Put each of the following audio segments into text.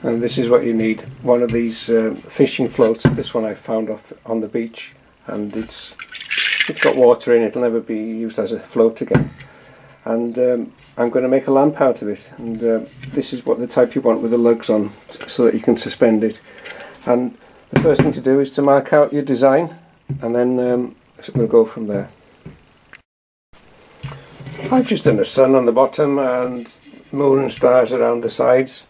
And this is what you need. One of these fishing floats. This one I found off on the beach, and it's got water in it. It'll never be used as a float again. And I'm going to make a lamp out of it. And this is what the type you want with the lugs on, so that you can suspend it. And the first thing to do is to mark out your design, and then we'll go from there. I've just done a sun on the bottom and moon and stars around the sides.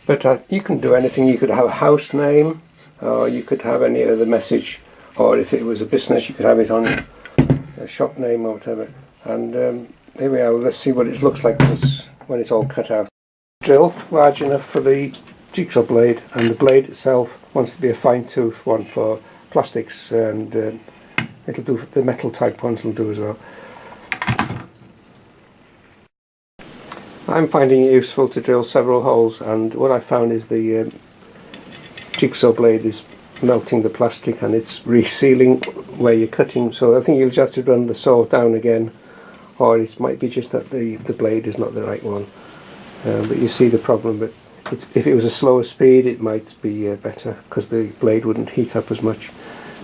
But you can do anything. You could have a house name, or you could have any other message, or if it was a business you could have it on a shop name or whatever. And there we are. Let's see what it looks like when it's all cut out. Drill large enough for the jigsaw blade, and the blade itself wants to be a fine tooth one for plastics, and it'll do. The metal type ones will do as well. I'm finding it useful to drill several holes, and what I found is the jigsaw blade is melting the plastic and it's resealing where you're cutting, so I think you'll just have to run the saw down again, or it might be just that the blade is not the right one. But you see the problem. But if it was a slower speed it might be better, because the blade wouldn't heat up as much.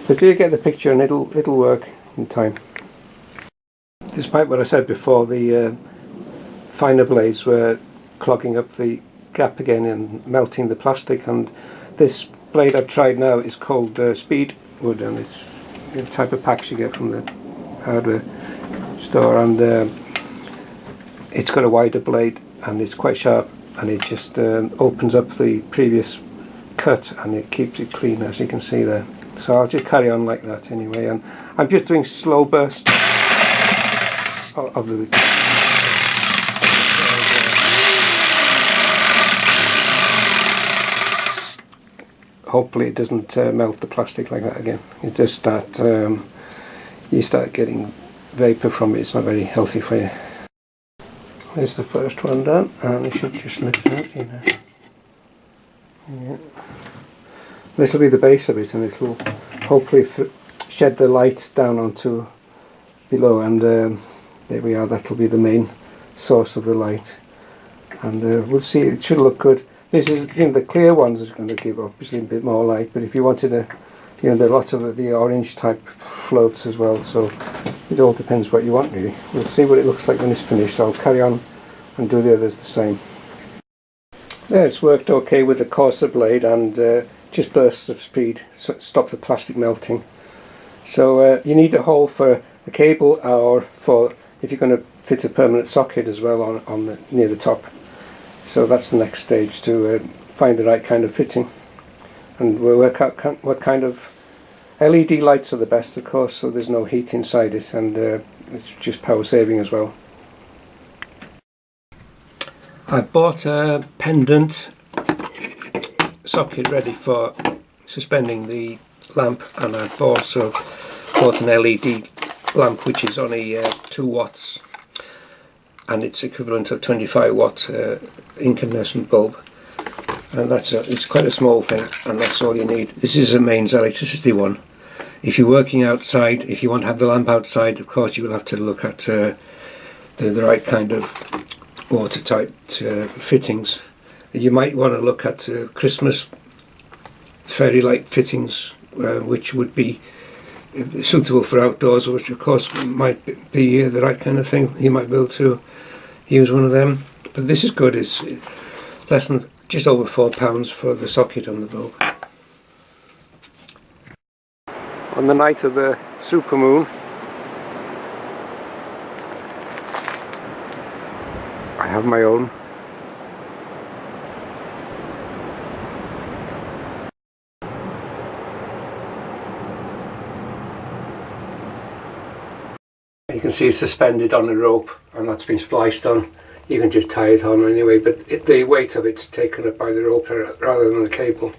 But you get the picture, and it'll work in time. Despite what I said before, the finer blades were clogging up the gap again and melting the plastic, and this blade I've tried now is called Speed Wood, and it's the type of packs you get from the hardware store, and it's got a wider blade and it's quite sharp, and it just opens up the previous cut and it keeps it clean, as you can see there. So I'll just carry on like that anyway, and I'm just doing slow bursts of the hopefully it doesn't melt the plastic like that again. It does start, you start getting vapour from it. It's not very healthy for you. There's the first one done, and you should just lift that, you know. Yeah. This will be the base of it, and it will hopefully shed the light down onto below, and there we are. That will be the main source of the light, and we'll see. It should look good. This is, the clear ones is going to give obviously a bit more light, but if you wanted there are lots of the orange type floats as well, so it all depends what you want really. We'll see what it looks like when it's finished. I'll carry on and do the others the same. Yeah, it's worked okay with the coarser blade, and just bursts of speed stop the plastic melting. So you need a hole for a cable, or for if you're going to fit a permanent socket as well on near the top. So that's the next stage, to find the right kind of fitting, and we'll work out what kind of LED lights are the best, of course, so there's no heat inside it, and it's just power saving as well. I bought a pendant socket ready for suspending the lamp, and I've also bought an LED lamp which is only 2 watts, and it's equivalent to a 25 watt incandescent bulb, and it's quite a small thing, and that's all you need. This is a mains electricity one. If you're working outside, if you want to have the lamp outside, of course you will have to look at the right kind of watertight fittings. You might want to look at Christmas fairy light fittings, which would be suitable for outdoors, which of course might be the right kind of thing. You might be able to use one of them. But this is good. It's less than, just over £4 for the socket on the bulb. On the night of the supermoon, I have my own. You can see it's suspended on a rope, and that's been spliced on. You can just tie it on anyway, but the weight of it's taken up by the rope rather than the cable.